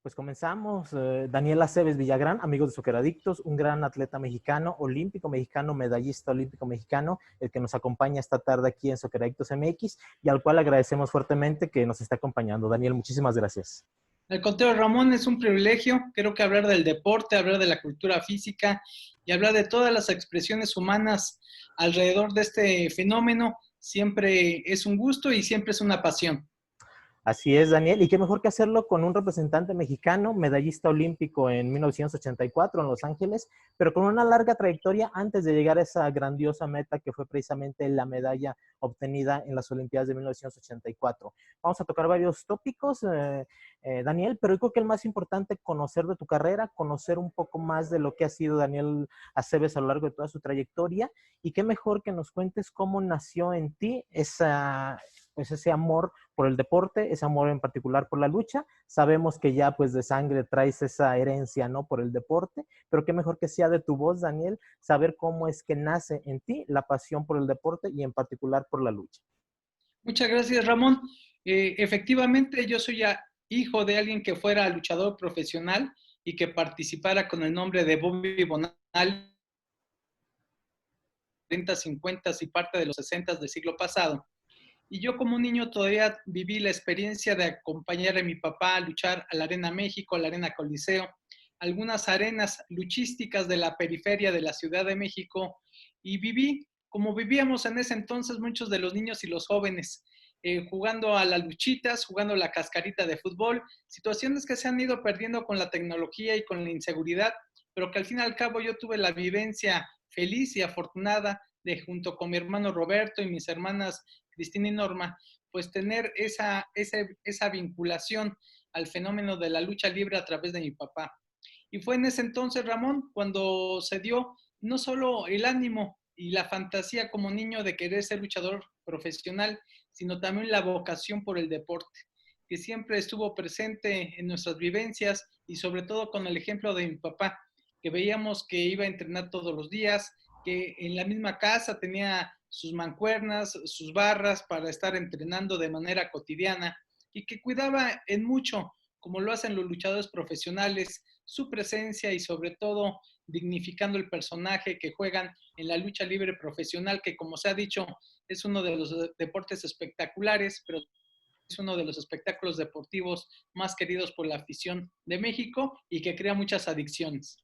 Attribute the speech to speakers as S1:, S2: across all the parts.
S1: Pues comenzamos. Daniel Aceves Villagrán, amigo de Socceradictos, un gran atleta mexicano, olímpico mexicano, medallista olímpico mexicano, el que nos acompaña esta tarde aquí en Socceradictos MX y al cual agradecemos fuertemente que nos esté acompañando. Daniel, muchísimas gracias.
S2: Al contrario, Ramón, es un privilegio. Creo que hablar del deporte, hablar de la cultura física y hablar de todas las expresiones humanas alrededor de este fenómeno siempre es un gusto y siempre es una pasión.
S1: Así es, Daniel, y qué mejor que hacerlo con un representante mexicano, medallista olímpico en 1984 en Los Ángeles, pero con una larga trayectoria antes de llegar a esa grandiosa meta que fue precisamente la medalla obtenida en las Olimpiadas de 1984. Vamos a tocar varios tópicos, Daniel, pero yo creo que el más importante, conocer de tu carrera, conocer un poco más de lo que ha sido Daniel Aceves a lo largo de toda su trayectoria, y qué mejor que nos cuentes cómo nació en ti ese amor por el deporte, ese amor en particular por la lucha. Sabemos que ya pues de sangre traes esa herencia, ¿no? Por el deporte, pero qué mejor que sea de tu voz, Daniel, saber cómo es que nace en ti la pasión por el deporte y en particular por la lucha.
S2: Muchas gracias, Ramón. Efectivamente, yo soy hijo de alguien que fuera luchador profesional y que participara con el nombre de Bobby Bonal 30, 50 y parte de los 60 del siglo pasado. Y yo como niño todavía viví la experiencia de acompañar a mi papá a luchar a la Arena México, a la Arena Coliseo, algunas arenas luchísticas de la periferia de la Ciudad de México, y viví como vivíamos en ese entonces muchos de los niños y los jóvenes, jugando a las luchitas, jugando la cascarita de fútbol, situaciones que se han ido perdiendo con la tecnología y con la inseguridad, pero que al fin y al cabo yo tuve la vivencia feliz y afortunada de, junto con mi hermano Roberto y mis hermanas Cristina y Norma, pues tener esa vinculación al fenómeno de la lucha libre a través de mi papá. Y fue en ese entonces, Ramón, cuando se dio no solo el ánimo y la fantasía como niño de querer ser luchador profesional, sino también la vocación por el deporte, que siempre estuvo presente en nuestras vivencias y sobre todo con el ejemplo de mi papá, que veíamos que iba a entrenar todos los días, que en la misma casa tenía sus mancuernas, sus barras para estar entrenando de manera cotidiana y que cuidaba en mucho, como lo hacen los luchadores profesionales, su presencia y sobre todo dignificando el personaje que juegan en la lucha libre profesional, que como se ha dicho es uno de los deportes espectaculares, pero es uno de los espectáculos deportivos más queridos por la afición de México y que crea muchas adicciones.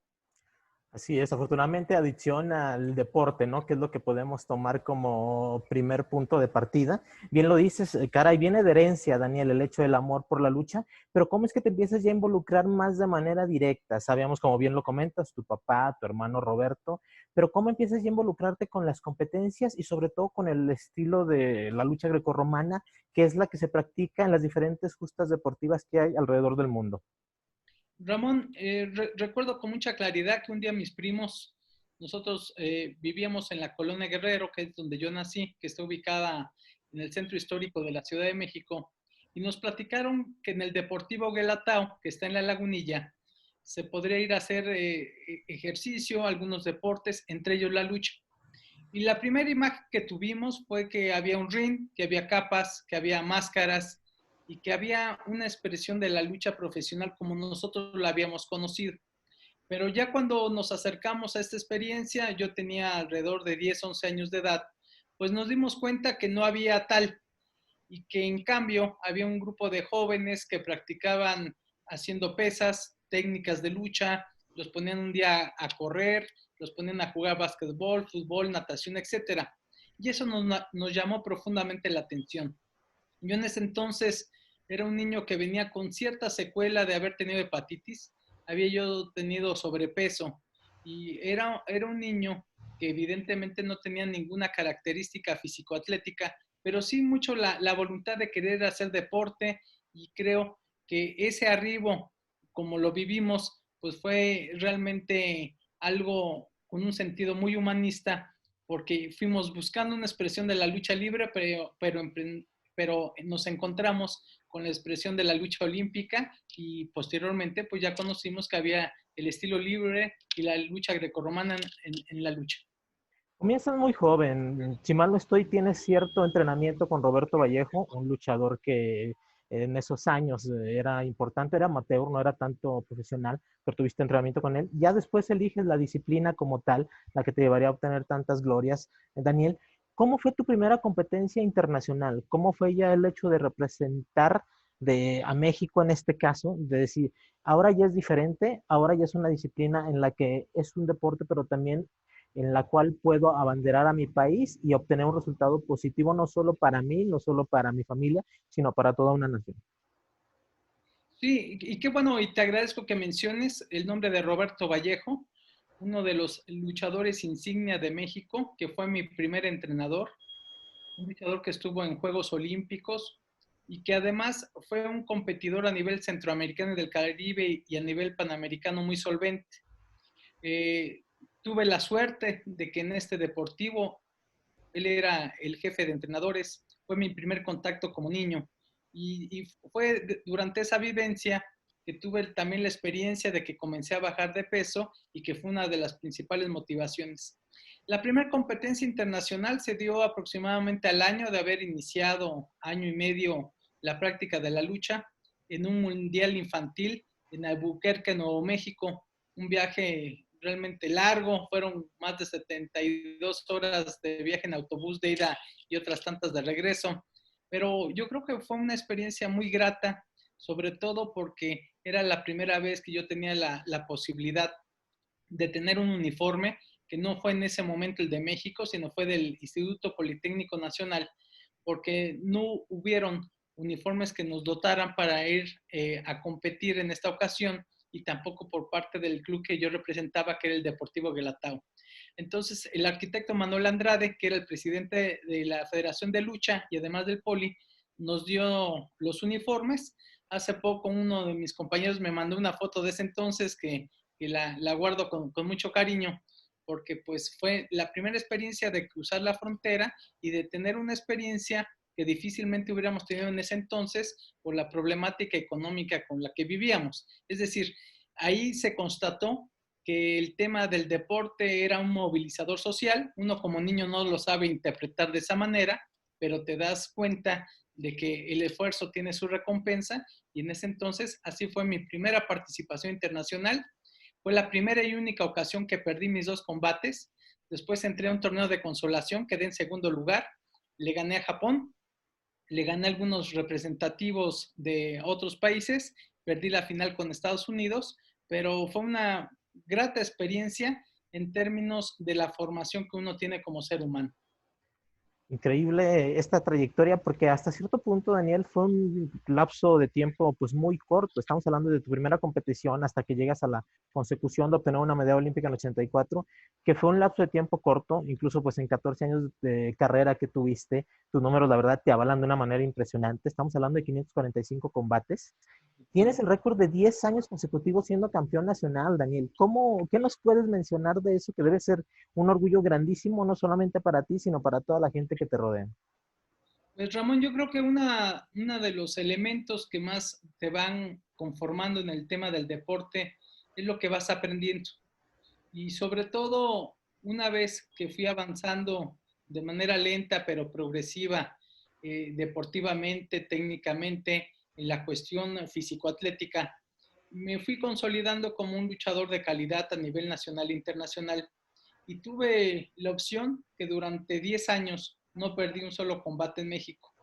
S1: Así es, afortunadamente adicción al deporte, ¿no? Que es lo que podemos tomar como primer punto de partida. Bien lo dices, caray, viene de herencia, Daniel, el hecho del amor por la lucha, pero ¿cómo es que te empiezas ya a involucrar más de manera directa? Sabíamos, como bien lo comentas, tu papá, tu hermano Roberto, pero ¿cómo empiezas ya a involucrarte con las competencias y sobre todo con el estilo de la lucha grecorromana, que es la que se practica en las diferentes justas deportivas que hay alrededor del mundo?
S2: Ramón, recuerdo con mucha claridad que un día mis primos, nosotros vivíamos en la Colonia Guerrero, que es donde yo nací, que está ubicada en el centro histórico de la Ciudad de México, y nos platicaron que en el Deportivo Guelatao, que está en la Lagunilla, se podría ir a hacer ejercicio, algunos deportes, entre ellos la lucha. Y la primera imagen que tuvimos fue que había un ring, que había capas, que había máscaras y que había una expresión de la lucha profesional como nosotros la habíamos conocido. Pero ya cuando nos acercamos a esta experiencia, yo tenía alrededor de 10, 11 años de edad, pues nos dimos cuenta que no había tal y que en cambio había un grupo de jóvenes que practicaban haciendo pesas, técnicas de lucha, los ponían un día a correr, los ponían a jugar básquetbol, fútbol, natación, etcétera. Y eso nos llamó profundamente la atención. Yo en ese entonces era un niño que venía con cierta secuela de haber tenido hepatitis, había yo tenido sobrepeso y era un niño que evidentemente no tenía ninguna característica físico-atlética, pero sí mucho la voluntad de querer hacer deporte, y creo que ese arribo, como lo vivimos, pues fue realmente algo con un sentido muy humanista, porque fuimos buscando una expresión de la lucha libre, pero nos encontramos con la expresión de la lucha olímpica y posteriormente pues ya conocimos que había el estilo libre y la lucha grecorromana en la lucha.
S1: Comienzas muy joven, si mal no estoy, tienes cierto entrenamiento con Roberto Vallejo, un luchador que en esos años era importante, era amateur, no era tanto profesional, pero tuviste entrenamiento con él. Ya después eliges la disciplina como tal, la que te llevaría a obtener tantas glorias. Daniel, ¿cómo fue tu primera competencia internacional? ¿Cómo fue ya el hecho de representar a México en este caso? De decir, ahora ya es diferente, ahora ya es una disciplina en la que es un deporte, pero también en la cual puedo abanderar a mi país y obtener un resultado positivo no solo para mí, no solo para mi familia, sino para toda una nación.
S2: Sí, y qué bueno, y te agradezco que menciones el nombre de Roberto Vallejo, uno de los luchadores insignia de México, que fue mi primer entrenador, un luchador que estuvo en Juegos Olímpicos y que además fue un competidor a nivel centroamericano y del Caribe y a nivel panamericano muy solvente. Eh, Tuve la suerte de que en este deportivo él era el jefe de entrenadores, fue mi primer contacto como niño y fue durante esa vivencia que tuve también la experiencia de que comencé a bajar de peso y que fue una de las principales motivaciones. La primera competencia internacional se dio aproximadamente al año de haber iniciado, año y medio, la práctica de la lucha en un mundial infantil en Albuquerque, Nuevo México, un viaje realmente largo, fueron más de 72 horas de viaje en autobús de ida y otras tantas de regreso, pero yo creo que fue una experiencia muy grata, sobre todo porque era la primera vez que yo tenía la posibilidad de tener un uniforme que no fue en ese momento el de México, sino fue del Instituto Politécnico Nacional, porque no hubieron uniformes que nos dotaran para ir a competir en esta ocasión y tampoco por parte del club que yo representaba, que era el Deportivo Guelatao. Entonces, el arquitecto Manuel Andrade, que era el presidente de la Federación de Lucha y además del Poli, nos dio los uniformes. Hace poco uno de mis compañeros me mandó una foto de ese entonces que la guardo con mucho cariño, porque pues fue la primera experiencia de cruzar la frontera y de tener una experiencia que difícilmente hubiéramos tenido en ese entonces por la problemática económica con la que vivíamos. Es decir, ahí se constató que el tema del deporte era un movilizador social. Uno como niño no lo sabe interpretar de esa manera, pero te das cuenta de que el esfuerzo tiene su recompensa y en ese entonces así fue mi primera participación internacional. Fue la primera y única ocasión que perdí mis dos combates. Después entré a un torneo de consolación, quedé en segundo lugar, le gané a Japón, le gané a algunos representativos de otros países, perdí la final con Estados Unidos, pero fue una grata experiencia en términos de la formación que uno tiene como ser humano.
S1: Increíble esta trayectoria porque hasta cierto punto, Daniel, fue un lapso de tiempo pues muy corto. Estamos hablando de tu primera competición hasta que llegas a la consecución de obtener una medalla olímpica en 84, que fue un lapso de tiempo corto, incluso pues en 14 años de carrera que tuviste, tus números la verdad te avalan de una manera impresionante. Estamos hablando de 545 combates. Tienes el récord de 10 años consecutivos siendo campeón nacional, Daniel. ¿Qué nos puedes mencionar de eso que debe ser un orgullo grandísimo, no solamente para ti, sino para toda la gente que te rodea?
S2: Pues Ramón, yo creo que una de los elementos que más te van conformando en el tema del deporte es lo que vas aprendiendo. Y sobre todo, una vez que fui avanzando de manera lenta pero progresiva, deportivamente, técnicamente, en la cuestión físico-atlética, me fui consolidando como un luchador de calidad a nivel nacional e internacional. Y tuve la opción que durante 10 años no perdí un solo combate en México,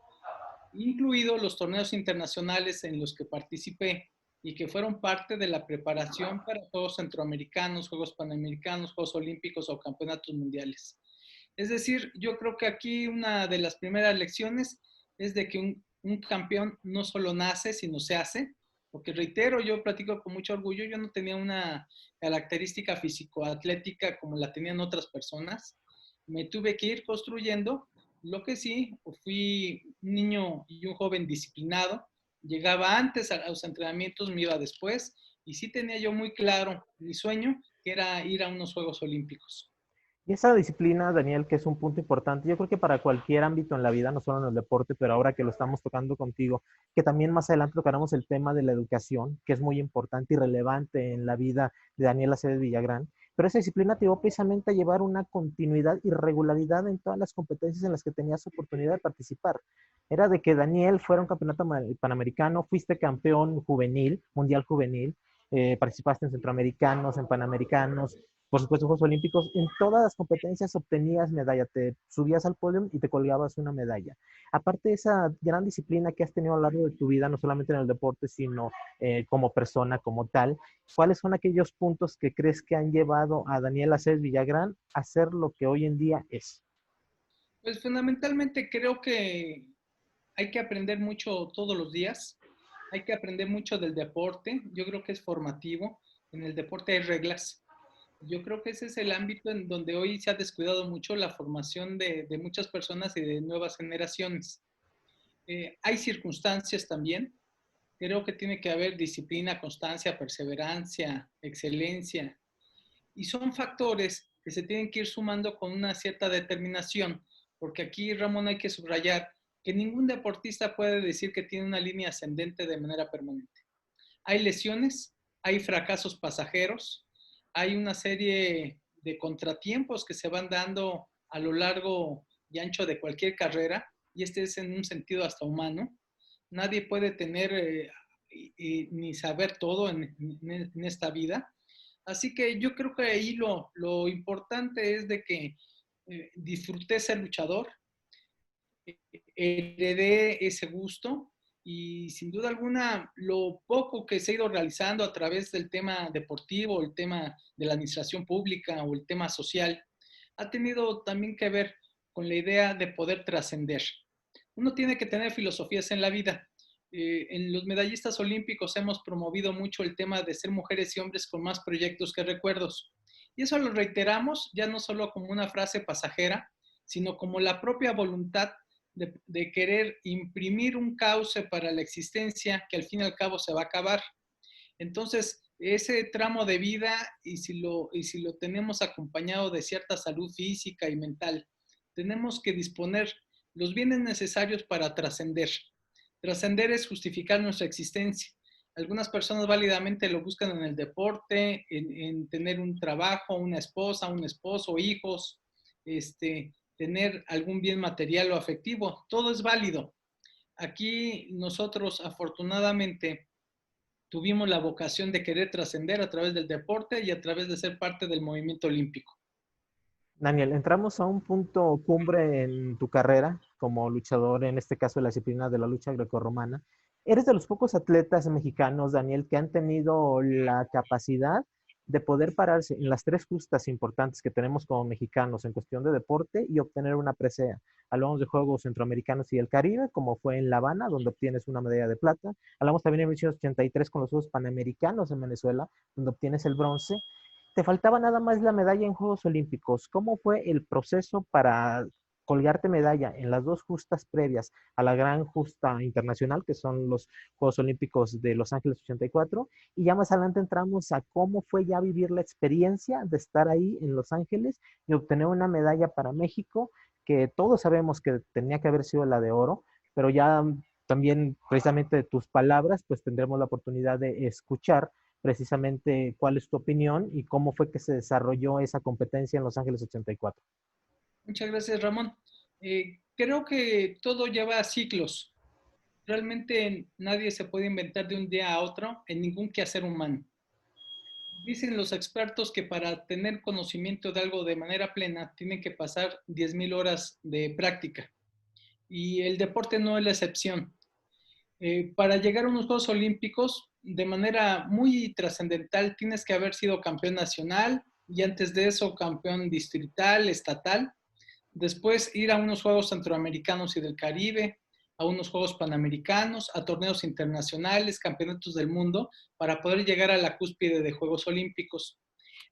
S2: incluidos los torneos internacionales en los que participé y que fueron parte de la preparación para Juegos Centroamericanos, Juegos Panamericanos, Juegos Olímpicos o Campeonatos Mundiales. Es decir, yo creo que aquí una de las primeras lecciones es de que un campeón no solo nace, sino se hace, porque reitero, yo platico con mucho orgullo, yo no tenía una característica físico-atlética como la tenían otras personas, me tuve que ir construyendo. Lo que sí, fui un niño y un joven disciplinado, llegaba antes a los entrenamientos, me iba después, y sí tenía yo muy claro mi sueño, que era ir a unos Juegos Olímpicos.
S1: Y esa disciplina, Daniel, que es un punto importante, yo creo que para cualquier ámbito en la vida, no solo en el deporte, pero ahora que lo estamos tocando contigo, que también más adelante tocaremos el tema de la educación, que es muy importante y relevante en la vida de Daniel Aceves Villagrán, pero esa disciplina te llevó precisamente a llevar una continuidad y regularidad en todas las competencias en las que tenías oportunidad de participar. Era de que Daniel fuera un campeonato panamericano, fuiste campeón juvenil, mundial juvenil, participaste en centroamericanos, en panamericanos, por supuesto, Juegos Olímpicos, en todas las competencias obtenías medalla, te subías al podio y te colgabas una medalla. Aparte de esa gran disciplina que has tenido a lo largo de tu vida, no solamente en el deporte, sino como persona, como tal, ¿cuáles son aquellos puntos que crees que han llevado a Daniel Aceves Villagrán a ser lo que hoy en día es?
S2: Pues fundamentalmente creo que hay que aprender mucho todos los días, hay que aprender mucho del deporte, yo creo que es formativo, en el deporte hay reglas. Yo creo que ese es el ámbito en donde hoy se ha descuidado mucho la formación de muchas personas y de nuevas generaciones. Hay circunstancias también. Creo que tiene que haber disciplina, constancia, perseverancia, excelencia. Y son factores que se tienen que ir sumando con una cierta determinación, porque aquí, Ramón, hay que subrayar que ningún deportista puede decir que tiene una línea ascendente de manera permanente. Hay lesiones, hay fracasos pasajeros, hay una serie de contratiempos que se van dando a lo largo y ancho de cualquier carrera, y este es en un sentido hasta humano. Nadie puede tener ni saber todo en esta vida. Así que yo creo que ahí lo importante es de que disfruté ser luchador, heredé ese gusto y sin duda alguna lo poco que se ha ido realizando a través del tema deportivo, el tema de la administración pública o el tema social, ha tenido también que ver con la idea de poder trascender. Uno tiene que tener filosofías en la vida. En los medallistas olímpicos hemos promovido mucho el tema de ser mujeres y hombres con más proyectos que recuerdos. Y eso lo reiteramos ya no solo como una frase pasajera, sino como la propia voluntad de querer imprimir un cauce para la existencia que al fin y al cabo se va a acabar. Entonces, ese tramo de vida, y si lo tenemos acompañado de cierta salud física y mental, tenemos que disponer los bienes necesarios para trascender. Trascender es justificar nuestra existencia. Algunas personas válidamente lo buscan en el deporte, en tener un trabajo, una esposa, un esposo, hijos, tener algún bien material o afectivo. Todo es válido. Aquí nosotros afortunadamente tuvimos la vocación de querer trascender a través del deporte y a través de ser parte del movimiento olímpico.
S1: Daniel, entramos a un punto cumbre en tu carrera como luchador, en este caso de la disciplina de la lucha grecorromana. Eres de los pocos atletas mexicanos, Daniel, que han tenido la capacidad de poder pararse en las tres justas importantes que tenemos como mexicanos en cuestión de deporte y obtener una presea. Hablamos de Juegos Centroamericanos y el Caribe, como fue en La Habana, donde obtienes una medalla de plata. Hablamos también en 1983 con los Juegos Panamericanos en Venezuela, donde obtienes el bronce. Te faltaba nada más la medalla en Juegos Olímpicos. ¿Cómo fue el proceso para colgarte medalla en las dos justas previas a la gran justa internacional, que son los Juegos Olímpicos de Los Ángeles 84? Y ya más adelante entramos a cómo fue ya vivir la experiencia de estar ahí en Los Ángeles y obtener una medalla para México, que todos sabemos que tenía que haber sido la de oro, pero ya también precisamente de tus palabras, pues tendremos la oportunidad de escuchar precisamente cuál es tu opinión y cómo fue que se desarrolló esa competencia en Los Ángeles 84.
S2: Muchas gracias, Ramón. Creo que todo lleva ciclos. Realmente nadie se puede inventar de un día a otro en ningún quehacer humano. Dicen los expertos que para tener conocimiento de algo de manera plena tienen que pasar 10,000 horas de práctica y el deporte no es la excepción. Para llegar a unos Juegos Olímpicos de manera muy trascendental tienes que haber sido campeón nacional y antes de eso campeón distrital, estatal. Después ir a unos Juegos Centroamericanos y del Caribe, a unos Juegos Panamericanos, a torneos internacionales, campeonatos del mundo, para poder llegar a la cúspide de Juegos Olímpicos.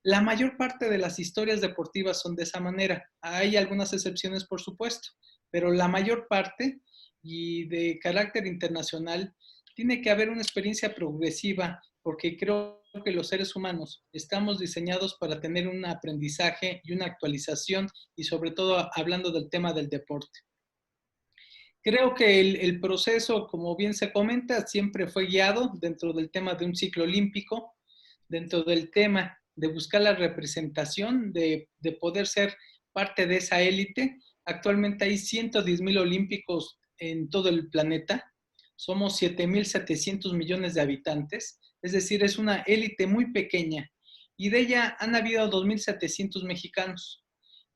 S2: La mayor parte de las historias deportivas son de esa manera. Hay algunas excepciones, por supuesto, pero la mayor parte y de carácter internacional tiene que haber una experiencia progresiva, porque creo que los seres humanos estamos diseñados para tener un aprendizaje y una actualización y sobre todo hablando del tema del deporte. Creo que el proceso, como bien se comenta, siempre fue guiado dentro del tema de un ciclo olímpico, dentro del tema de buscar la representación, de poder ser parte de esa élite. Actualmente hay 110,000 olímpicos en todo el planeta. Somos 7,700 millones de habitantes. Es decir, es una élite muy pequeña. Y de ella han habido 2,700 mexicanos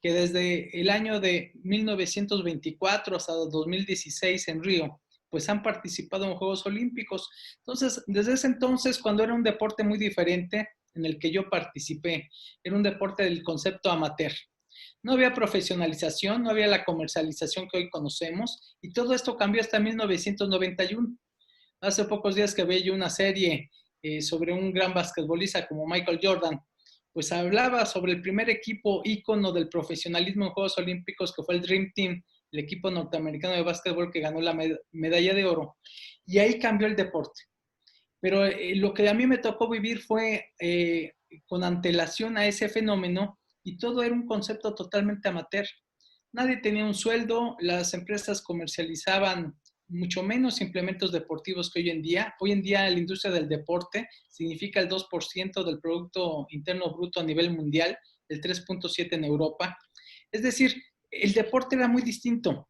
S2: que desde el año de 1924 hasta 2016 en Río, pues han participado en Juegos Olímpicos. Entonces, desde ese entonces, cuando era un deporte muy diferente en el que yo participé, era un deporte del concepto amateur. No había profesionalización, no había la comercialización que hoy conocemos, y todo esto cambió hasta 1991. Hace pocos días que veía yo una serie sobre un gran basquetbolista como Michael Jordan, pues hablaba sobre el primer equipo ícono del profesionalismo en Juegos Olímpicos, que fue el Dream Team, el equipo norteamericano de básquetbol que ganó la medalla de oro, y ahí cambió el deporte. Pero lo que a mí me tocó vivir fue con antelación a ese fenómeno, y todo era un concepto totalmente amateur. Nadie tenía un sueldo, las empresas comercializaban mucho menos implementos deportivos que hoy en día. Hoy en día la industria del deporte significa el 2% del Producto Interno Bruto a nivel mundial, el 3,7% en Europa. Es decir, el deporte era muy distinto.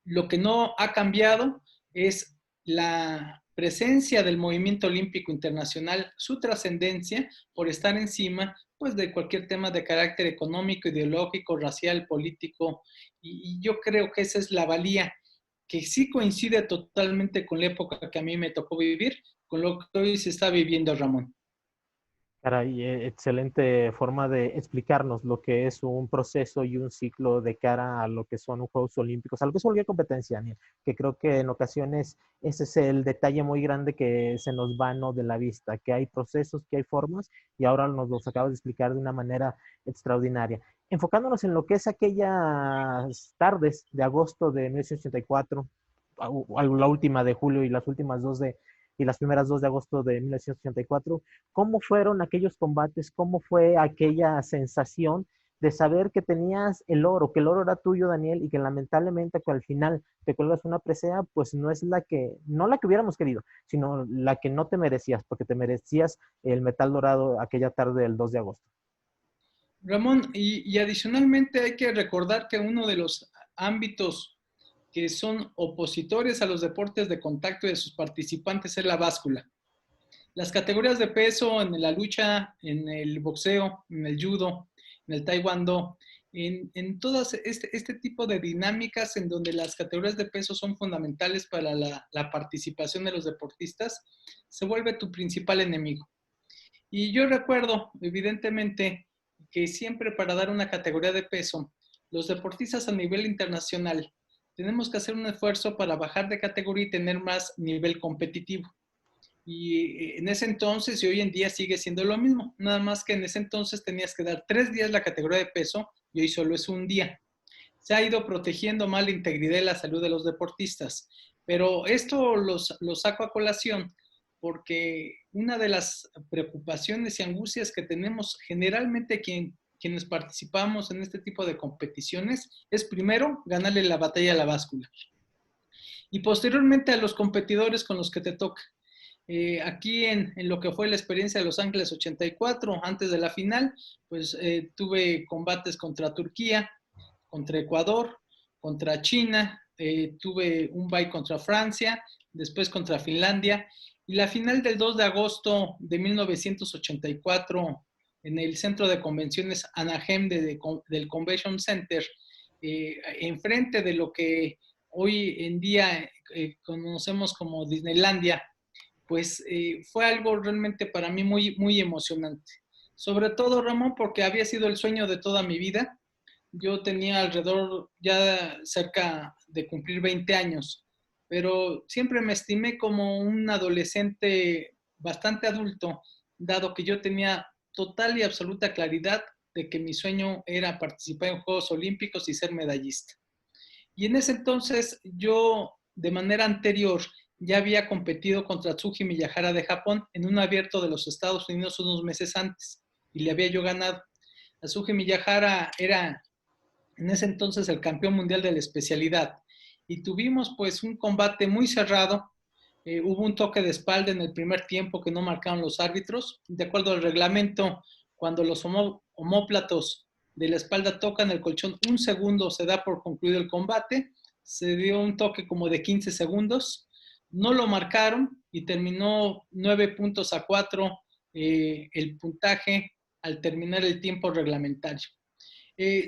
S2: Lo que no ha cambiado es la presencia del movimiento olímpico internacional, su trascendencia por estar encima pues, de cualquier tema de carácter económico, ideológico, racial, político. Y yo creo que esa es la valía, que sí coincide totalmente con la época que a mí me tocó vivir, con lo que hoy se está viviendo, Ramón.
S1: Caray, excelente forma de explicarnos lo que es un proceso y un ciclo de cara a lo que son los Juegos Olímpicos, a lo que es cualquier competencia, Daniel, que creo que en ocasiones ese es el detalle muy grande que se nos va, ¿no?, de la vista, que hay procesos, que hay formas, y ahora nos los acabas de explicar de una manera extraordinaria. Enfocándonos en lo que es aquellas tardes de agosto de 1984, la última de julio y las últimas dos y las primeras 2 de agosto de 1984, ¿cómo fueron aquellos combates? ¿Cómo fue aquella sensación de saber que tenías el oro, que el oro era tuyo, Daniel, y que lamentablemente que al final te cuelgas una presea, pues no es no la que hubiéramos querido, sino la que no te merecías, porque te merecías el metal dorado aquella tarde del 2 de agosto?
S2: Ramón, y adicionalmente hay que recordar que uno de los ámbitos que son opositores a los deportes de contacto de sus participantes es la báscula. Las categorías de peso en la lucha, en el boxeo, en el judo, en el taekwondo, en todas este tipo de dinámicas en donde las categorías de peso son fundamentales para la participación de los deportistas, se vuelve tu principal enemigo. Y yo recuerdo, evidentemente, que siempre para dar una categoría de peso, los deportistas a nivel internacional tenemos que hacer un esfuerzo para bajar de categoría y tener más nivel competitivo. Y en ese entonces y hoy en día sigue siendo lo mismo, nada más que en ese entonces tenías que dar 3 días la categoría de peso y hoy solo es un día. Se ha ido protegiendo más la integridad y la salud de los deportistas, pero esto lo saco a colación porque una de las preocupaciones y angustias que tenemos generalmente quienes participamos en este tipo de competiciones es primero ganarle la batalla a la báscula y posteriormente a los competidores con los que te toca. Aquí en lo que fue la experiencia de Los Ángeles 84, antes de la final, pues tuve combates contra Turquía, contra Ecuador, contra China, tuve un bye contra Francia, después contra Finlandia, y la final del 2 de agosto de 1984 en el centro de convenciones Anaheim del Convention Center, enfrente de lo que hoy en día conocemos como Disneylandia, pues fue algo realmente para mí muy, muy emocionante. Sobre todo, Ramón, porque había sido el sueño de toda mi vida. Yo tenía alrededor ya cerca de cumplir 20 años, pero siempre me estimé como un adolescente bastante adulto, dado que yo tenía total y absoluta claridad de que mi sueño era participar en Juegos Olímpicos y ser medallista. Y en ese entonces yo, de manera anterior, ya había competido contra Tsuji Miyahara de Japón en un abierto de los Estados Unidos unos meses antes y le había yo ganado. Tsuji Miyahara era en ese entonces el campeón mundial de la especialidad y tuvimos pues un combate muy cerrado. Hubo un toque de espalda en el primer tiempo que no marcaron los árbitros. De acuerdo al reglamento, cuando los omóplatos de la espalda tocan el colchón, un segundo se da por concluido el combate, se dio un toque como de 15 segundos, no lo marcaron y terminó 9 puntos a 4 el puntaje al terminar el tiempo reglamentario.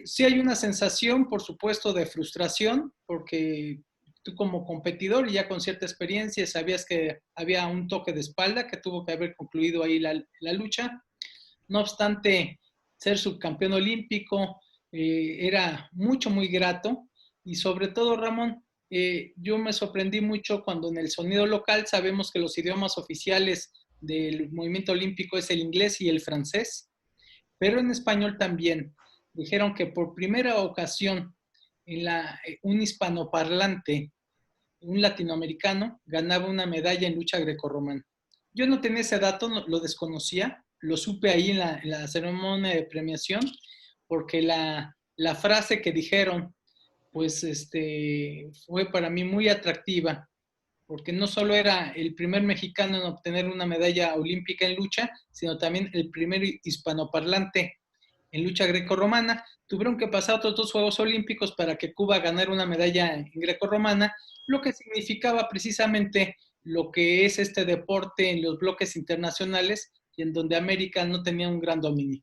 S2: Sí hay una sensación, por supuesto, de frustración, porque tú como competidor y ya con cierta experiencia sabías que había un toque de espalda que tuvo que haber concluido ahí la lucha. No obstante, ser subcampeón olímpico era muy grato y sobre todo, Ramón, yo me sorprendí mucho cuando en el sonido local sabemos que los idiomas oficiales del movimiento olímpico es el inglés y el francés, pero en español también. Dijeron que por primera ocasión un hispanoparlante, un latinoamericano, ganaba una medalla en lucha grecorromana. Yo no tenía ese dato, lo desconocía, lo supe ahí en la ceremonia de premiación, porque la frase que dijeron, pues fue para mí muy atractiva, porque no solo era el primer mexicano en obtener una medalla olímpica en lucha, sino también el primer hispanoparlante en lucha grecorromana. Tuvieron que pasar otros 2 Juegos Olímpicos para que Cuba ganara una medalla en grecorromana, lo que significaba precisamente lo que es este deporte en los bloques internacionales y en donde América no tenía un gran dominio.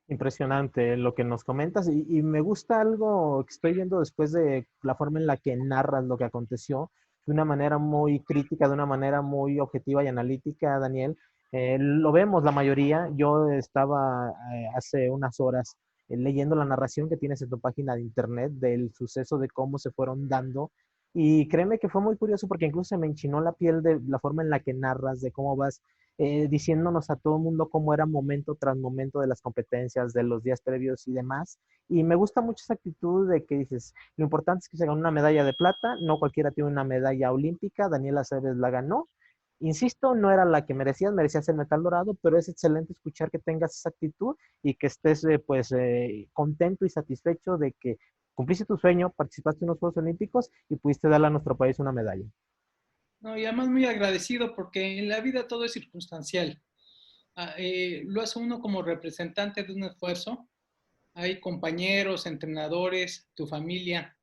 S1: Impresionante lo que nos comentas y me gusta algo que estoy viendo después de la forma en la que narras lo que aconteció, de una manera muy crítica, de una manera muy objetiva y analítica, Daniel. Lo vemos la mayoría. Yo estaba hace unas horas leyendo la narración que tienes en tu página de internet del suceso, de cómo se fueron dando. Y créeme que fue muy curioso porque incluso se me enchinó la piel de la forma en la que narras, de cómo vas diciéndonos a todo el mundo cómo era momento tras momento de las competencias, de los días previos y demás. Y me gusta mucho esa actitud de que dices, lo importante es que se ganó una medalla de plata, no cualquiera tiene una medalla olímpica, Daniela Cebes la ganó. Insisto, no era la que merecías, merecías el metal dorado, pero es excelente escuchar que tengas esa actitud y que estés contento y satisfecho de que cumpliste tu sueño, participaste en los Juegos Olímpicos y pudiste darle a nuestro país una medalla.
S2: No, y además muy agradecido porque en la vida todo es circunstancial. Lo hace uno como representante de un esfuerzo. Hay compañeros, entrenadores, tu familia,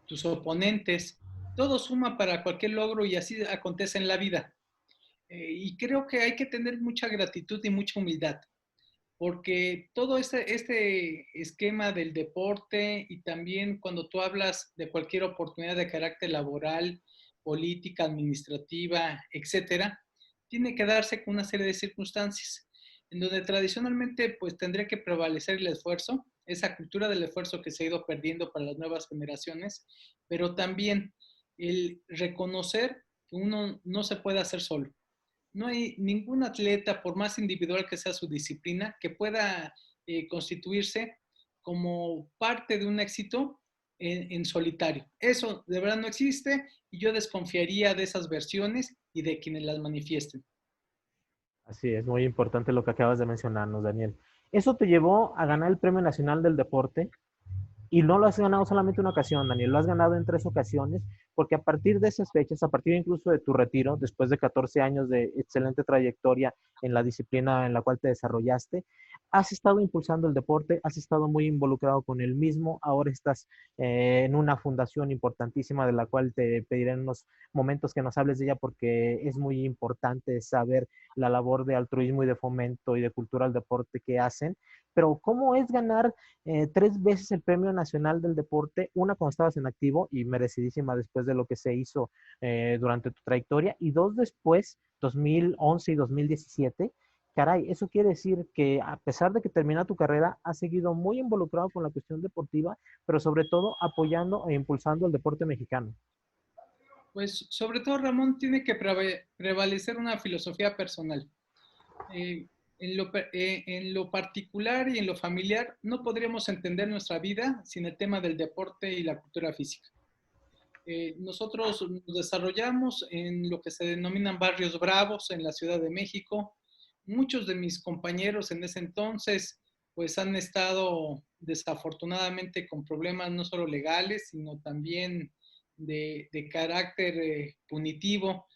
S2: tus oponentes. Todo suma para cualquier logro y así acontece en la vida. Y creo que hay que tener mucha gratitud y mucha humildad, porque todo este esquema del deporte y también cuando tú hablas de cualquier oportunidad de carácter laboral, política, administrativa, etcétera, tiene que darse con una serie de circunstancias en donde tradicionalmente pues tendría que prevalecer el esfuerzo, esa cultura del esfuerzo que se ha ido perdiendo para las nuevas generaciones, pero también el reconocer que uno no se puede hacer solo. No hay ningún atleta, por más individual que sea su disciplina, que pueda constituirse como parte de un éxito en solitario. Eso de verdad no existe y yo desconfiaría de esas versiones y de quienes las manifiesten.
S1: Así es, muy importante lo que acabas de mencionarnos, Daniel. Eso te llevó a ganar el Premio Nacional del Deporte y no lo has ganado solamente una ocasión, Daniel, lo has ganado en 3 ocasiones, porque a partir de esas fechas, a partir incluso de tu retiro, después de 14 años de excelente trayectoria en la disciplina en la cual te desarrollaste, has estado impulsando el deporte, has estado muy involucrado con el mismo, ahora estás en una fundación importantísima de la cual te pediré en unos momentos que nos hables de ella porque es muy importante saber la labor de altruismo y de fomento y de cultura al deporte que hacen. Pero ¿cómo es ganar 3 veces el Premio Nacional del Deporte? Una cuando estabas en activo y merecidísima después de lo que se hizo durante tu trayectoria, y dos después, 2011 y 2017. Caray, eso quiere decir que a pesar de que termina tu carrera, has seguido muy involucrado con la cuestión deportiva, pero sobre todo apoyando e impulsando el deporte mexicano.
S2: Pues sobre todo, Ramón, tiene que prevalecer una filosofía personal. Eh, en lo particular y en lo familiar, no podríamos entender nuestra vida sin el tema del deporte y la cultura física. Nosotros nos desarrollamos en lo que se denominan barrios bravos en la Ciudad de México. Muchos de mis compañeros en ese entonces pues han estado desafortunadamente con problemas no solo legales, sino también de carácter punitivo.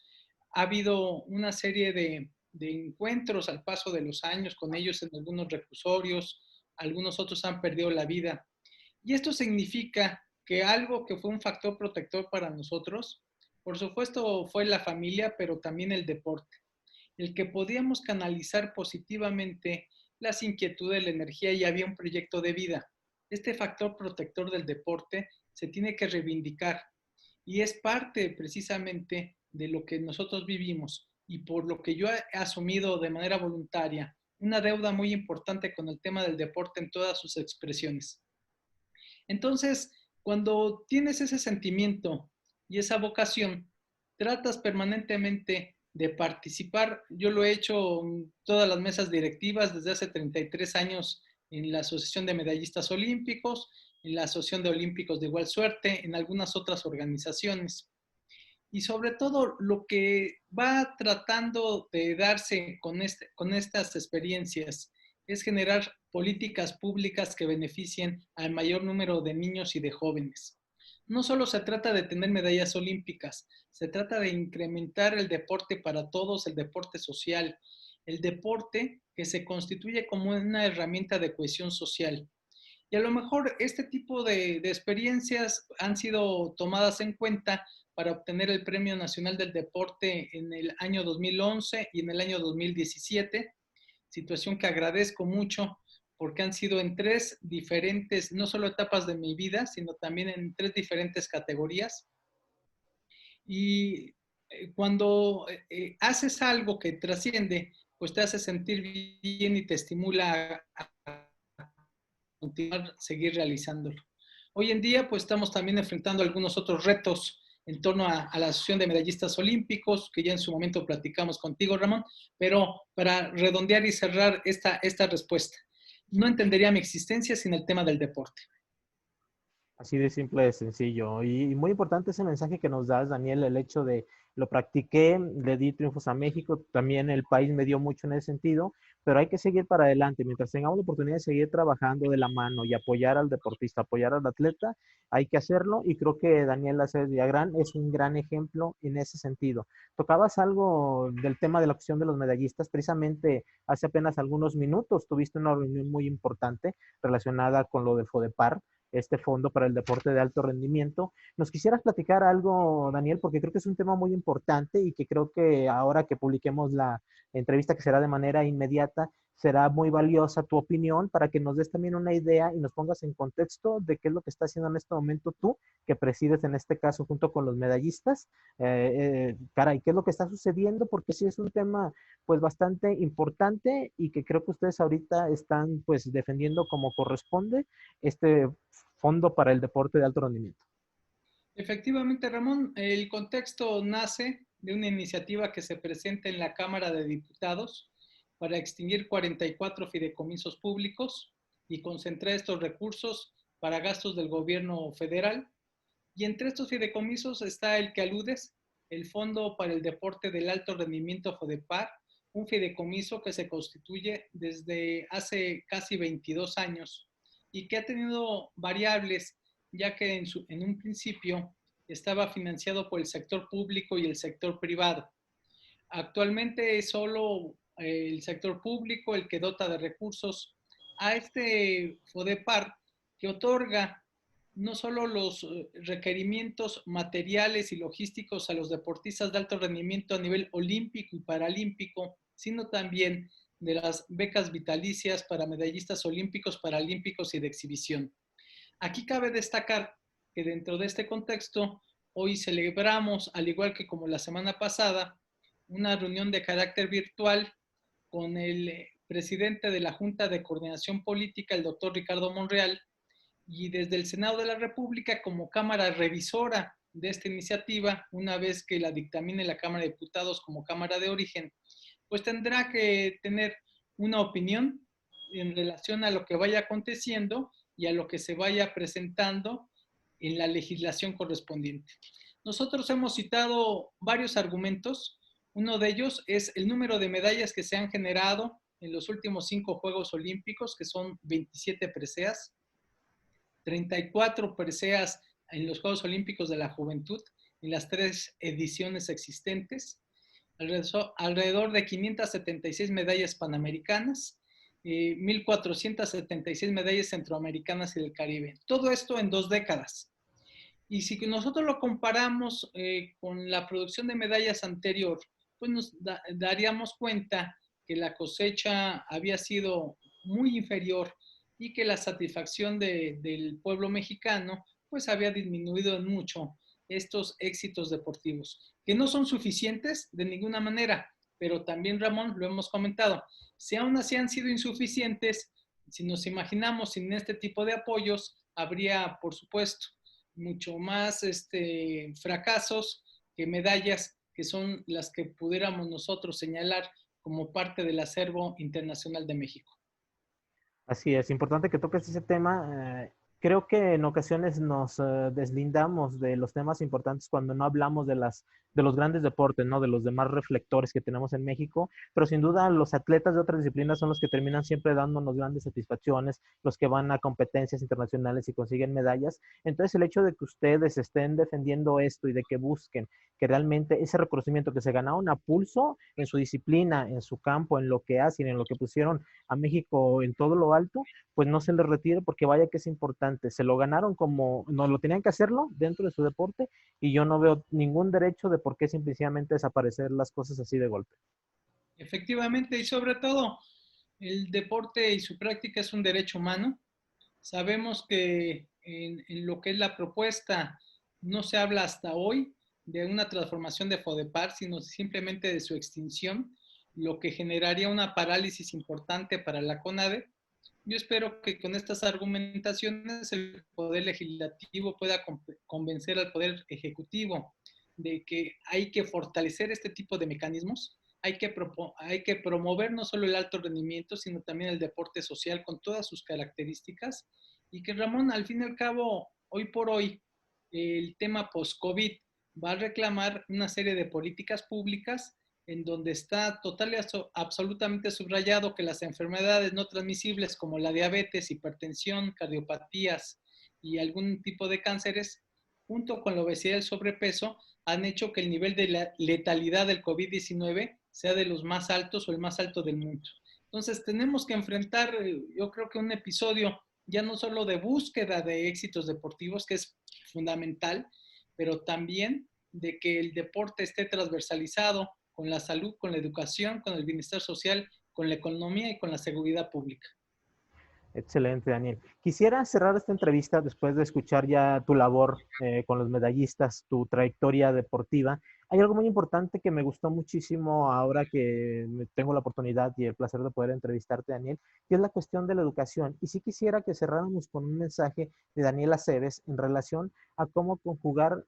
S2: Ha habido una serie de encuentros al paso de los años con ellos en algunos reclusorios, algunos otros han perdido la vida. Y esto significa que algo que fue un factor protector para nosotros, por supuesto fue la familia, pero también el deporte, el que podíamos canalizar positivamente las inquietudes, la energía y había un proyecto de vida. Este factor protector del deporte se tiene que reivindicar y es parte precisamente de lo que nosotros vivimos y por lo que yo he asumido de manera voluntaria una deuda muy importante con el tema del deporte en todas sus expresiones. Entonces, cuando tienes ese sentimiento y esa vocación, tratas permanentemente de participar. Yo lo he hecho en todas las mesas directivas desde hace 33 años en la Asociación de Medallistas Olímpicos, en la Asociación de Olímpicos de Igual Suerte, en algunas otras organizaciones. Y sobre todo lo que va tratando de darse con estas experiencias es generar políticas públicas que beneficien al mayor número de niños y de jóvenes. No solo se trata de tener medallas olímpicas, se trata de incrementar el deporte para todos, el deporte social, el deporte que se constituye como una herramienta de cohesión social. Y a lo mejor este tipo de experiencias han sido tomadas en cuenta para obtener el Premio Nacional del Deporte en el año 2011 y en el año 2017, situación que agradezco mucho porque han sido en tres diferentes, no solo etapas de mi vida, sino también en tres diferentes categorías. Y cuando haces algo que trasciende, pues te hace sentir bien y te estimula a continuar, seguir realizándolo. Hoy en día, pues estamos también enfrentando algunos otros retos en torno a la Asociación de Medallistas Olímpicos, que ya en su momento platicamos contigo, Ramón, pero para redondear y cerrar esta respuesta, no entendería mi existencia sin el tema del deporte.
S1: Así de simple, de sencillo. Y muy importante ese mensaje que nos das, Daniel, el hecho de lo practiqué, le di triunfos a México, también el país me dio mucho en ese sentido, pero hay que seguir para adelante. Mientras tengamos la oportunidad de seguir trabajando de la mano y apoyar al deportista, apoyar al atleta, hay que hacerlo y creo que Daniel Lacer Villagrán es un gran ejemplo en ese sentido. Tocabas algo del tema de la cuestión de los medallistas, precisamente hace apenas algunos minutos tuviste una reunión muy importante relacionada con lo del FODEPAR, este fondo para el deporte de alto rendimiento. ¿Nos quisieras platicar algo, Daniel? Porque creo que es un tema muy importante y que creo que ahora que publiquemos la entrevista, que será de manera inmediata, será muy valiosa tu opinión para que nos des también una idea y nos pongas en contexto de qué es lo que está haciendo en este momento tú, que presides en este caso junto con los medallistas. Caray, ¿qué es lo que está sucediendo? Porque sí es un tema pues bastante importante y que creo que ustedes ahorita están pues defendiendo como corresponde este fondo para el deporte de alto rendimiento.
S2: Efectivamente, Ramón, el contexto nace de una iniciativa que se presenta en la Cámara de Diputados para extinguir 44 fideicomisos públicos y concentrar estos recursos para gastos del gobierno federal. Y entre estos fideicomisos está el que aludes, el Fondo para el Deporte del Alto Rendimiento FODEPAR, un fideicomiso que se constituye desde hace casi 22 años y que ha tenido variables, ya que en un principio estaba financiado por el sector público y el sector privado. Actualmente es solo el sector público el que dota de recursos a este FODEPAR, que otorga no solo los requerimientos materiales y logísticos a los deportistas de alto rendimiento a nivel olímpico y paralímpico, sino también de las becas vitalicias para medallistas olímpicos, paralímpicos y de exhibición. Aquí cabe destacar que dentro de este contexto, hoy celebramos, al igual que como la semana pasada, una reunión de carácter virtual con el presidente de la Junta de Coordinación Política, el doctor Ricardo Monreal, y desde el Senado de la República como Cámara Revisora de esta iniciativa, una vez que la dictamine la Cámara de Diputados como Cámara de Origen, pues tendrá que tener una opinión en relación a lo que vaya aconteciendo y a lo que se vaya presentando en la legislación correspondiente. Nosotros hemos citado varios argumentos. Uno de ellos es el número de medallas que se han generado en los últimos 5 Juegos Olímpicos, que son 27 preseas, 34 preseas en los Juegos Olímpicos de la Juventud, en las 3 ediciones existentes. alrededor de 576 medallas panamericanas, 1.476 medallas centroamericanas y del Caribe. Todo esto en 2 décadas. Y si nosotros lo comparamos con la producción de medallas anterior, pues nos daríamos cuenta que la cosecha había sido muy inferior y que la satisfacción del pueblo mexicano pues había disminuido en mucho estos éxitos deportivos, que no son suficientes de ninguna manera, pero también, Ramón, lo hemos comentado, si aún así han sido insuficientes, si nos imaginamos sin este tipo de apoyos, habría, por supuesto, mucho más fracasos que medallas, que son las que pudiéramos nosotros señalar como parte del acervo internacional de México.
S1: Así es, importante que toques ese tema. Creo que en ocasiones nos deslindamos de los temas importantes cuando no hablamos de los grandes deportes, ¿no? De los demás reflectores que tenemos en México, pero sin duda los atletas de otras disciplinas son los que terminan siempre dándonos grandes satisfacciones, los que van a competencias internacionales y consiguen medallas. Entonces, el hecho de que ustedes estén defendiendo esto y de que busquen que realmente ese reconocimiento que se ganaron a pulso en su disciplina, en su campo, en lo que hacen, en lo que pusieron a México en todo lo alto, pues no se les retire porque vaya que es importante. Se lo ganaron como no lo tenían que hacerlo dentro de su deporte y yo no veo ningún derecho de por qué simplemente desaparecer las cosas así de golpe.
S2: Efectivamente, y sobre todo, el deporte y su práctica es un derecho humano. Sabemos que en lo que es la propuesta no se habla hasta hoy de una transformación de FODEPAR, sino simplemente de su extinción, lo que generaría una parálisis importante para la CONADE. Yo espero que con estas argumentaciones el Poder Legislativo pueda convencer al Poder Ejecutivo de que hay que fortalecer este tipo de mecanismos, hay que promover no solo el alto rendimiento, sino también el deporte social con todas sus características y que Ramón, al fin y al cabo, hoy por hoy, el tema post-COVID va a reclamar una serie de políticas públicas en donde está total y absolutamente subrayado que las enfermedades no transmisibles como la diabetes, hipertensión, cardiopatías y algún tipo de cánceres, junto con la obesidad y el sobrepeso, han hecho que el nivel de la letalidad del COVID-19 sea de los más altos o el más alto del mundo. Entonces tenemos que enfrentar, yo creo que un episodio ya no solo de búsqueda de éxitos deportivos, que es fundamental, pero también de que el deporte esté transversalizado con la salud, con la educación, con el bienestar social, con la economía y con la seguridad pública.
S1: Excelente, Daniel. Quisiera cerrar esta entrevista después de escuchar ya tu labor con los medallistas, tu trayectoria deportiva. Hay algo muy importante que me gustó muchísimo ahora que tengo la oportunidad y el placer de poder entrevistarte, Daniel, que es la cuestión de la educación. Y sí quisiera que cerráramos con un mensaje de Daniel Aceves en relación a cómo conjugar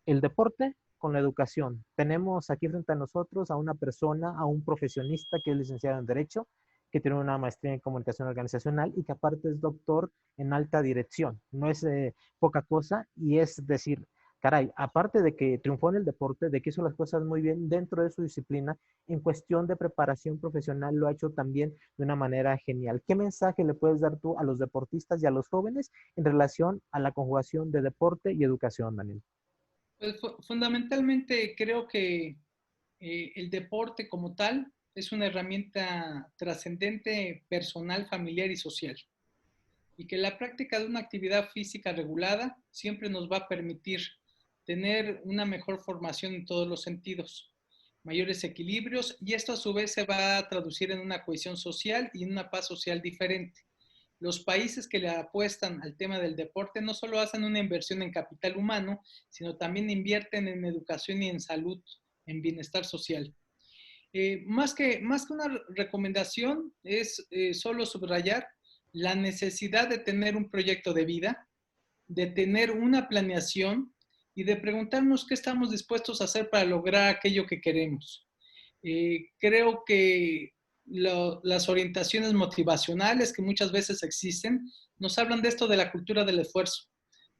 S1: el deporte con la educación. Tenemos aquí frente a nosotros a una persona, a un profesionista que es licenciado en Derecho, que tiene una maestría en comunicación organizacional y que aparte es doctor en alta dirección. No es poca cosa y es decir, caray, aparte de que triunfó en el deporte, de que hizo las cosas muy bien dentro de su disciplina, en cuestión de preparación profesional lo ha hecho también de una manera genial. ¿Qué mensaje le puedes dar tú a los deportistas y a los jóvenes en relación a la conjugación de deporte y educación, Daniel?
S2: Pues fundamentalmente creo que el deporte como tal es una herramienta trascendente personal, familiar y social. Y que la práctica de una actividad física regulada siempre nos va a permitir tener una mejor formación en todos los sentidos, mayores equilibrios y esto a su vez se va a traducir en una cohesión social y en una paz social diferente. Los países que le apuestan al tema del deporte no solo hacen una inversión en capital humano, sino también invierten en educación y en salud, en bienestar social. Más que una recomendación, es solo subrayar la necesidad de tener un proyecto de vida, de tener una planeación y de preguntarnos qué estamos dispuestos a hacer para lograr aquello que queremos. Creo que las orientaciones motivacionales que muchas veces existen nos hablan de esto de la cultura del esfuerzo,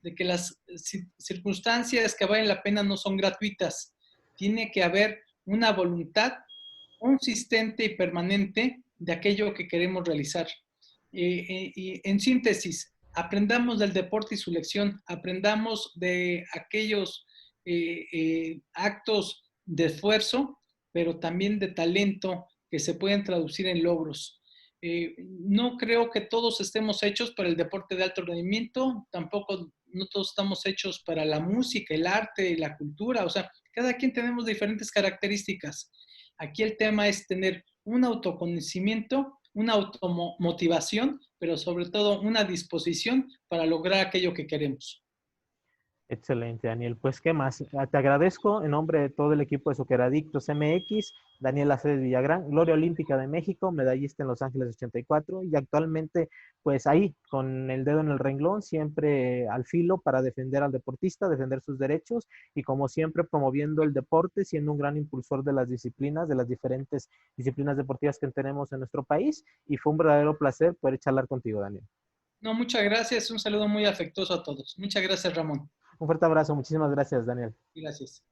S2: de que las circunstancias que valen la pena no son gratuitas. Tiene que haber una voluntad consistente y permanente de aquello que queremos realizar. Y en síntesis, aprendamos del deporte y su lección, aprendamos de aquellos actos de esfuerzo, pero también de talento que se pueden traducir en logros. No creo que todos estemos hechos para el deporte de alto rendimiento, tampoco no todos estamos hechos para la música, el arte, la cultura, o sea, cada quien tenemos diferentes características. Aquí el tema es tener un autoconocimiento, una automotivación, pero sobre todo una disposición para lograr aquello que queremos.
S1: Excelente, Daniel. Pues, ¿qué más? Te agradezco en nombre de todo el equipo de Socceradictos MX, Daniel Aceves Villagrán, Gloria Olímpica de México, medallista en Los Ángeles 84 y actualmente, pues ahí, con el dedo en el renglón, siempre al filo para defender al deportista, defender sus derechos y como siempre promoviendo el deporte, siendo un gran impulsor de las disciplinas, de las diferentes disciplinas deportivas que tenemos en nuestro país y fue un verdadero placer poder charlar contigo, Daniel.
S2: No, muchas gracias. Un saludo muy afectuoso a todos. Muchas gracias, Ramón.
S1: Un fuerte abrazo, muchísimas gracias, Daniel.
S2: Gracias.